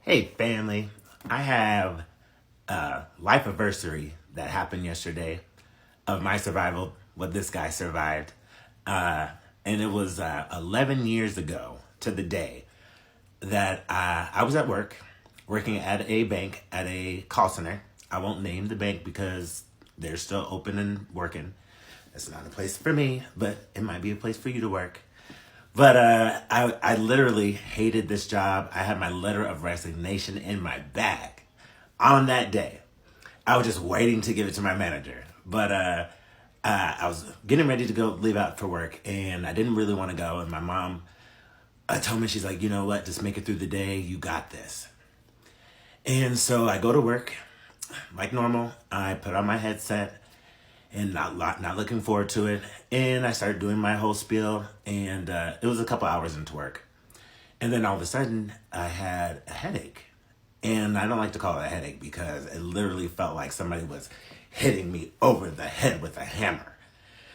Hey, family. I have a life anniversary that happened yesterday of my survival, what this guy survived. Uh, and it was 11 years ago to the day that I was at work, working at a bank, at a call center. I won't name the bank because they're still open and working. It's not a place for me, but it might be a place for you to work. But I literally hated this job. I had my letter of resignation in my bag on that day. I was just waiting to give it to my manager. But I was getting ready to go leave out for work, and I didn't really want to go. And my mom told me, she's like, you know what, just make it through the day. You got this. And so I go to work like normal. I put on my headset and not looking forward to it. And I started doing my whole spiel, and it was a couple hours into work. And then all of a sudden, I had a headache. And I don't like to call it a headache because it literally felt like somebody was hitting me over the head with a hammer.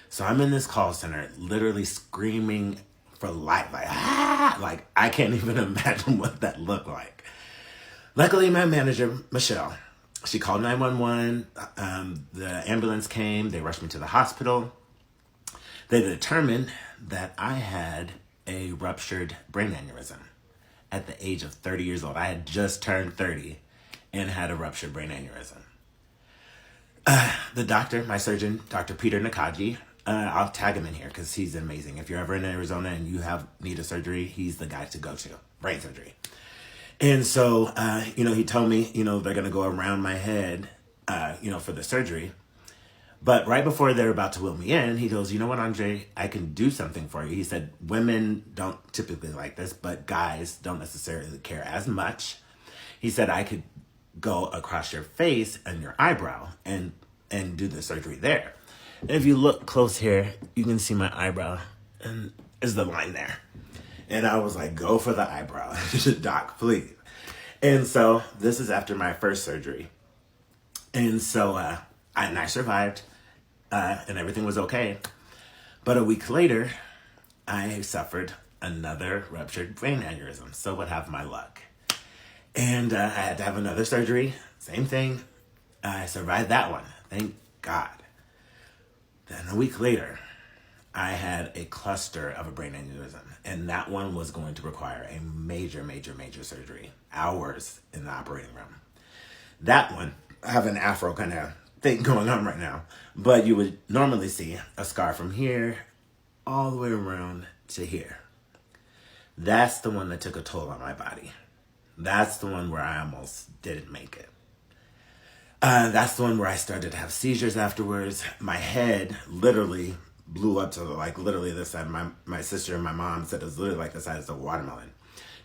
So I'm in this call center, literally screaming for life, like, ah! Like, I can't even imagine what that looked like. Luckily, my manager, Michelle, she called 911. The ambulance came. They rushed me to the hospital. They determined that I had a ruptured brain aneurysm at the age of 30 years old. I had just turned 30 and had a ruptured brain aneurysm. The doctor, my surgeon, Dr. Peter Nakaji, I'll tag him in here because he's amazing. If you're ever in Arizona and you need a surgery, he's the guy to go to, brain surgery. And so, he told me, they're going to go around my head, for the surgery. But right before they're about to wheel me in, he goes, you know what, Andre, I can do something for you. He said, women don't typically like this, but guys don't necessarily care as much. He said, I could go across your face and your eyebrow and do the surgery there. And if you look close here, you can see my eyebrow and is the line there. And I was like, go for the eyebrow. Doc, please. And so this is after my first surgery. And so I survived, and everything was okay. But a week later, I suffered another ruptured brain aneurysm. So would have my luck. And I had to have another surgery. Same thing. I survived that one. Thank God. Then a week later, I had a cluster of a brain aneurysm, and that one was going to require a major, major, major surgery, hours in the operating room. That one, I have an afro kind of thing going on right now, but you would normally see a scar from here all the way around to here. That's the one that took a toll on my body. That's the one where I almost didn't make it. That's the one where I started to have seizures afterwards. My head literally blew up to literally this side. My sister and my mom said it was literally like the size of a watermelon.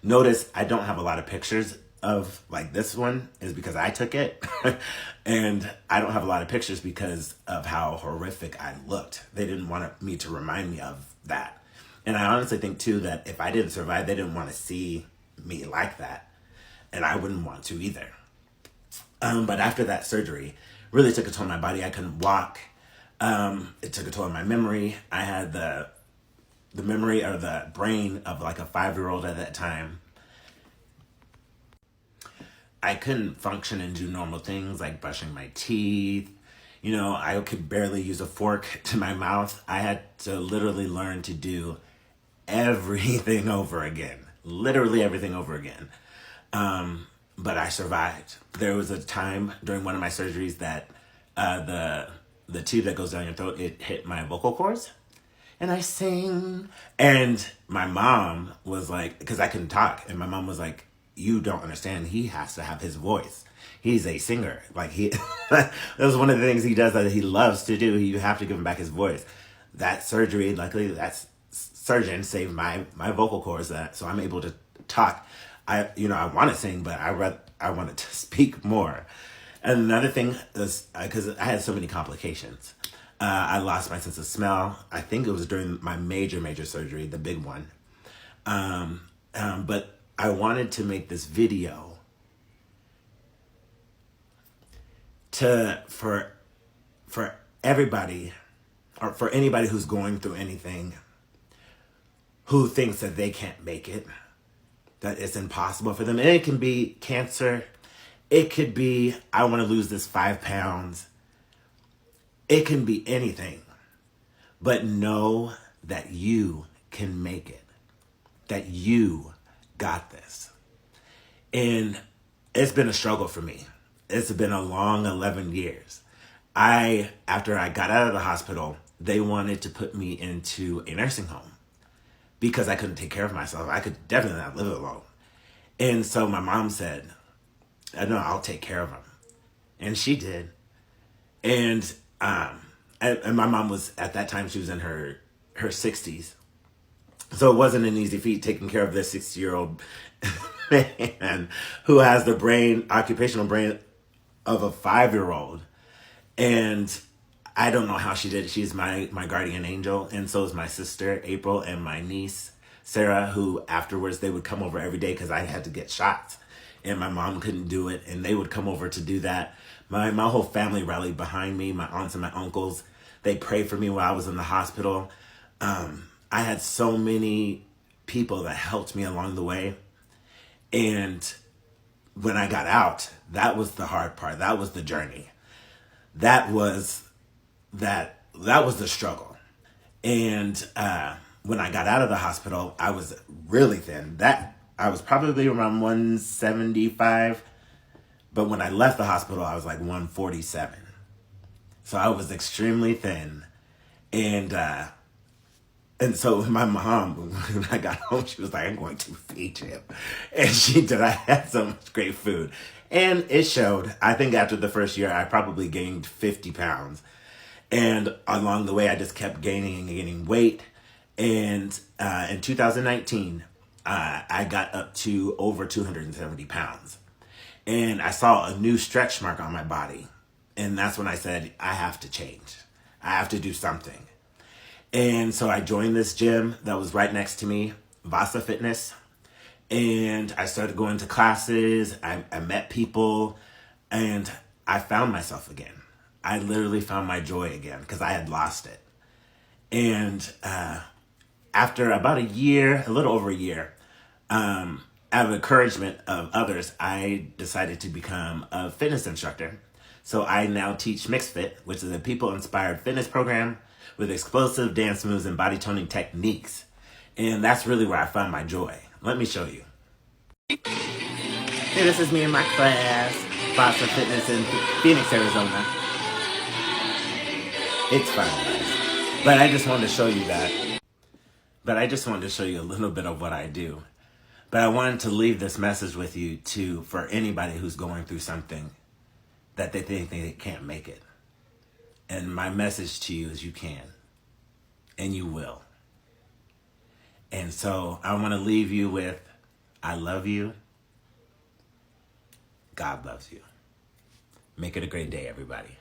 Notice I don't have a lot of pictures of this one is because I took it. And I don't have a lot of pictures because of how horrific I looked. They didn't want me to remind me of that. And I honestly think too that if I didn't survive, they didn't want to see me like that. And I wouldn't want to either. But after that surgery, really took a toll on my body. I couldn't walk. It took a toll on my memory. I had the memory or the brain of like a 5-year-old at that time. I couldn't function and do normal things like brushing my teeth. I could barely use a fork to my mouth. I had to literally learn to do everything over again. Literally everything over again. But I survived. There was a time during one of my surgeries that the tube that goes down your throat, it hit my vocal cords. And I sang. And my mom was like, because I couldn't talk. And my mom was like, you don't understand. He has to have his voice. He's a singer. That was one of the things he does that he loves to do. You have to give him back his voice. That surgery, luckily, that surgeon saved my vocal cords. So I'm able to talk. I want to sing, but I wanted to speak more. And another thing is because I had so many complications. I lost my sense of smell. I think it was during my major, major surgery, the big one. But I wanted to make this video for everybody, or for anybody who's going through anything, who thinks that they can't make it. that it's impossible for them. And it can be cancer. It could be, I want to lose this 5 pounds. It can be anything. But know that you can make it. That you got this. And it's been a struggle for me. It's been a long 11 years. After I got out of the hospital, they wanted to put me into a nursing home because I couldn't take care of myself. I could definitely not live alone. And so my mom said, no, I'll take care of him. And she did. And my mom was, at that time, she was in her 60s. So it wasn't an easy feat taking care of this 60-year-old man who has the occupational brain of a 5-year-old. And I don't know how she did it. She's my guardian angel. And so is my sister, April, and my niece, Sarah, who afterwards they would come over every day because I had to get shots. And my mom couldn't do it. And they would come over to do that. My whole family rallied behind me, my aunts and my uncles. They prayed for me while I was in the hospital. I had so many people that helped me along the way. And when I got out, that was the hard part. That was the journey. That was the struggle. And when I got out of the hospital, I was really thin. I was probably around 175. But when I left the hospital, I was like 147. So I was extremely thin. And so my mom, when I got home, she was like, I'm going to feed you. And she did. I had so much great food. And it showed. I think after the first year, I probably gained 50 pounds. And along the way, I just kept gaining and gaining weight. And in 2019, I got up to over 270 pounds. And I saw a new stretch mark on my body. And that's when I said, I have to change. I have to do something. And so I joined this gym that was right next to me, Vasa Fitness. And I started going to classes. I met people. And I found myself again. I literally found my joy again because I had lost it. And after about a year, a little over a year, out of encouragement of others, I decided to become a fitness instructor. So I now teach Mixed Fit, which is a people-inspired fitness program with explosive dance moves and body toning techniques. And that's really where I found my joy. Let me show you. Hey, this is me in my class, Vasa Fitness in Phoenix, Arizona. It's fun, guys. But I just wanted to show you that. But I just wanted to show you a little bit of what I do. But I wanted to leave this message with you for anybody who's going through something that they think they can't make it. And my message to you is you can. And you will. And so I want to leave you with, I love you. God loves you. Make it a great day, everybody.